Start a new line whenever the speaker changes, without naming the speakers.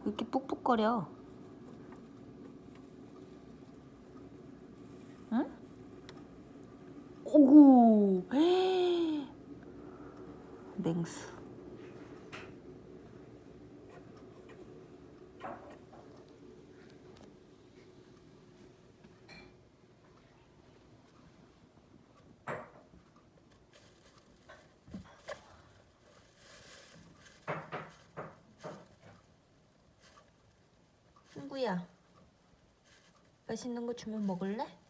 왜 이렇게 뿍뿍거려? 응? 오구! 냉수. 친구야, 맛있는 거 주면 먹을래?